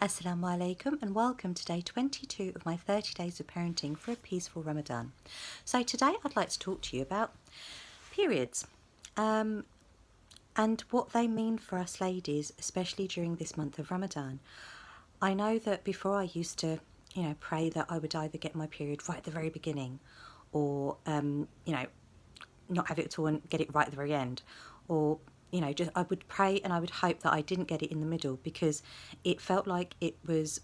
Assalamu alaikum and welcome to day 22 of my 30 days of parenting for a peaceful Ramadan. So today I'd like to talk to you about periods and what they mean for us ladies, especially during this month of Ramadan. I know that before I used to, pray that I would either get my period right at the very beginning or, not have it at all and get it right at the very end, or just I would pray and I would hope that I didn't get it in the middle, because it felt like it would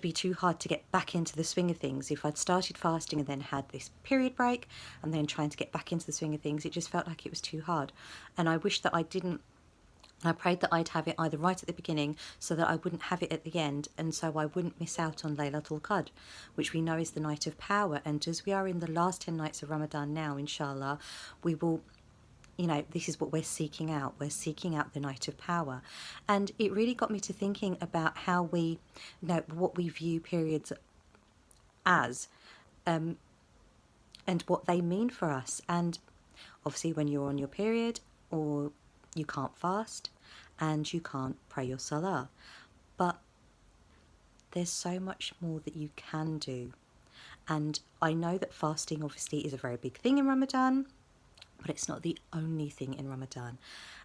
be too hard to get back into the swing of things. If I'd started fasting and then had this period break and then trying to get back into the swing of things, it just felt like it was too hard. And I wish that I didn't. I prayed that I'd have it either right at the beginning so that I wouldn't have it at the end, and so I wouldn't miss out on Laylatul Qadr, which we know is the night of power. And as we are in the last 10 nights of Ramadan now, inshallah, we will, this is what we're seeking out. We're seeking out the night of power. And it really got me to thinking about how we, what we view periods as, and what they mean for us. And obviously when you're on your period, or you can't fast and you can't pray your salah, but there's so much more that you can do. And I know that fasting obviously is a very big thing in Ramadan, but it's not the only thing in Ramadan.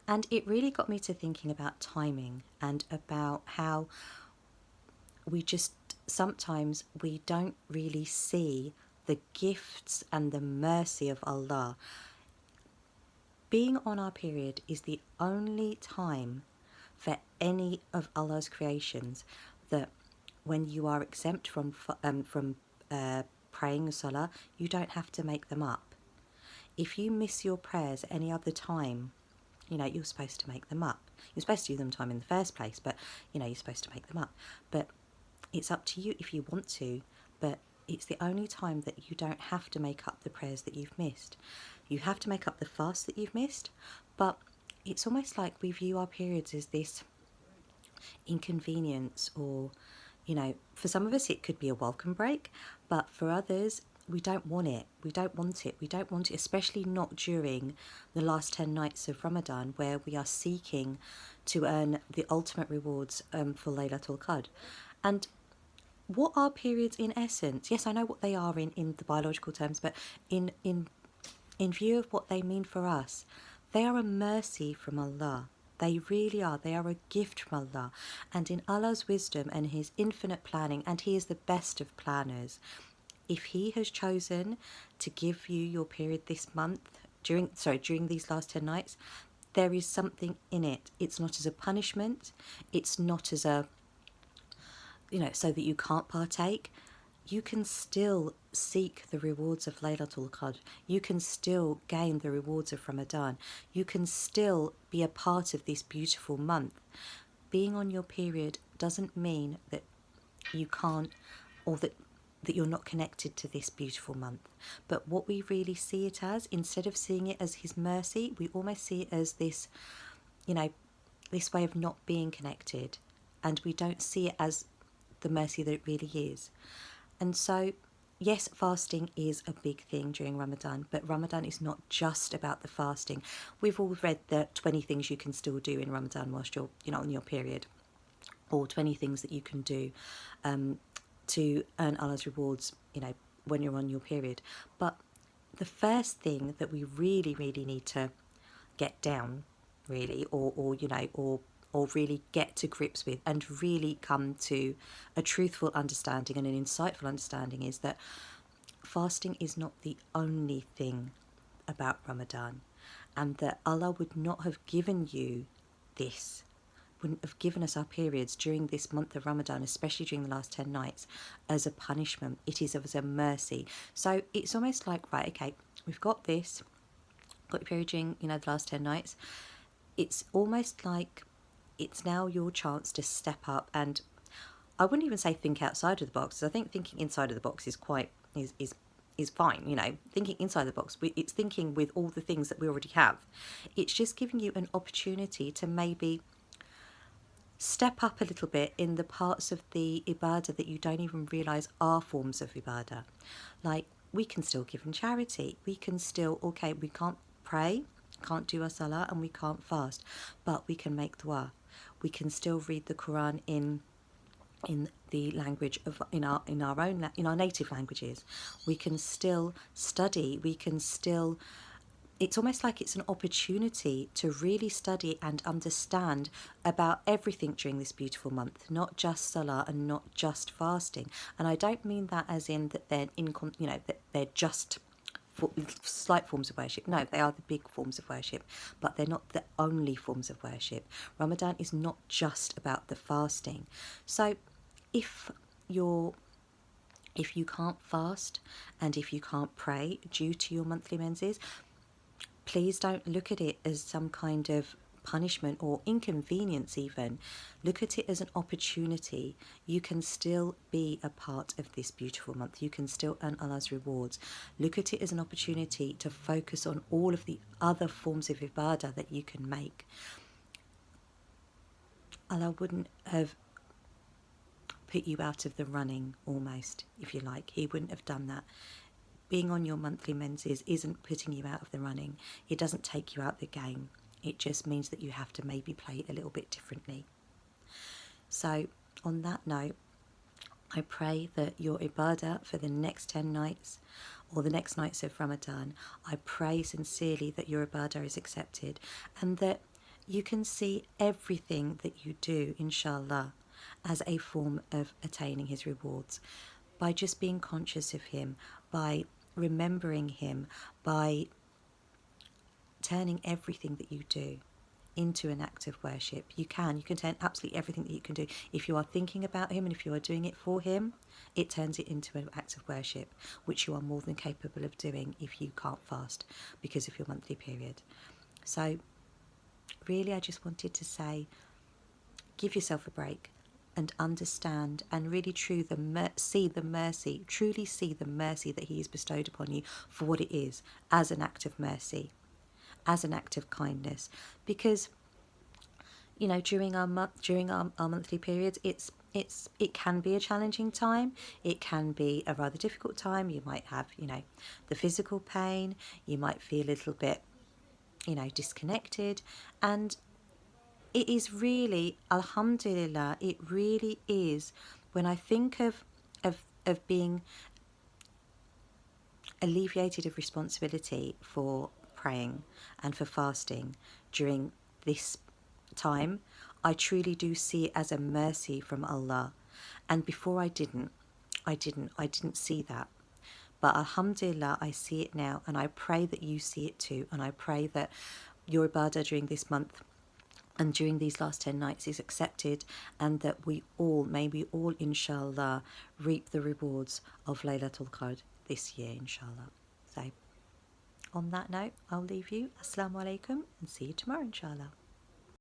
And it really got me to thinking about timing and about how sometimes we don't really see the gifts and the mercy of Allah. Being on our period is the only time for any of Allah's creations that when you are exempt from praying salah, you don't have to make them up. If you miss your prayers at any other time, you're supposed to make them up. You're supposed to do them time in the first place, but you're supposed to make them up. But it's up to you if you want to, but it's the only time that you don't have to make up the prayers that you've missed. You have to make up the fast that you've missed, but it's almost like we view our periods as this inconvenience, or, for some of us it could be a welcome break, but for others, we don't want it. We don't want it, especially not during the last 10 nights of Ramadan, where we are seeking to earn the ultimate rewards for Laylatul Qadr. And what are periods in essence? Yes, I know what they are in the biological terms, but in view of what they mean for us, they are a mercy from Allah. They really are. They are a gift from Allah. And in Allah's wisdom and His infinite planning, and He is the best of planners, if He has chosen to give you your period this month, during these last 10 nights, there is something in it. It's not as a punishment. It's not as a, so that you can't partake. You can still seek the rewards of Laylatul Qadr. You can still gain the rewards of Ramadan. You can still be a part of this beautiful month. Being on your period doesn't mean that you can't, or that you're not connected to this beautiful month. But what we really see it as, instead of seeing it as His mercy, we almost see it as this, this way of not being connected. And we don't see it as the mercy that it really is. And so, yes, fasting is a big thing during Ramadan, but Ramadan is not just about the fasting. We've all read the 20 things you can still do in Ramadan whilst you're, on your period, or 20 things that you can do to earn Allah's rewards, when you're on your period. But the first thing that we really, really need to get down, really, or really get to grips with and really come to a truthful understanding and an insightful understanding, is that fasting is not the only thing about Ramadan, and that Allah would not have given you this, wouldn't have given us our periods during this month of Ramadan, especially during the last 10 nights, as a punishment. It is as a mercy. So it's almost like, right, okay, we've got this, got your period during, the last 10 nights. It's almost like it's now your chance to step up, and I wouldn't even say think outside of the box. I think thinking inside of the box is fine. Thinking inside the box, it's thinking with all the things that we already have. It's just giving you an opportunity to maybe step up a little bit in the parts of the ibadah that you don't even realise are forms of ibadah. Like, we can still give in charity. We can still, we can't pray, can't do our salah, and we can't fast, but we can make dua. We can still read the Quran in the language of in our native languages. We can still study. We can still. It's almost like it's an opportunity to really study and understand about everything during this beautiful month, not just salah and not just fasting. And I don't mean that as in that that they're just slight forms of worship. No, they are the big forms of worship, but they're not the only forms of worship. Ramadan is not just about the fasting. So if you're if you can't fast and if you can't pray due to your monthly menses, please don't look at it as some kind of punishment or inconvenience even. Look at it as an opportunity. You can still be a part of this beautiful month. You can still earn Allah's rewards. Look at it as an opportunity to focus on all of the other forms of ibadah that you can make. Allah wouldn't have put you out of the running almost, if you like. He wouldn't have done that. Being on your monthly menses isn't putting you out of the running. It doesn't take you out the game. It just means that you have to maybe play it a little bit differently. So on that note, I pray that your ibadah for the next 10 nights or the next nights of Ramadan, I pray sincerely that your ibadah is accepted and that you can see everything that you do, inshallah, as a form of attaining his rewards. By just being conscious of him, by remembering him, by turning everything that you do into an act of worship. You can turn absolutely everything that you can do. If you are thinking about him and if you are doing it for him, it turns it into an act of worship, which you are more than capable of doing if you can't fast because of your monthly period. So really, I just wanted to say, give yourself a break and understand and really truly see the mercy that he has bestowed upon you for what it is, as an act of mercy, as an act of kindness. Because during our monthly periods, it can be a challenging time. It can be a rather difficult time. You might have the physical pain. You might feel a little bit disconnected, and it is really, alhamdulillah, it really is, when I think of being alleviated of responsibility for praying and for fasting during this time, I truly do see it as a mercy from Allah. And before I didn't see that. But alhamdulillah, I see it now, and I pray that you see it too, and I pray that your ibadah during this month and during these last 10 nights is accepted, and that may we all, inshallah, reap the rewards of Laylatul Qadr this year, inshallah. So, on that note, I'll leave you. Assalamu alaikum, and see you tomorrow, inshallah.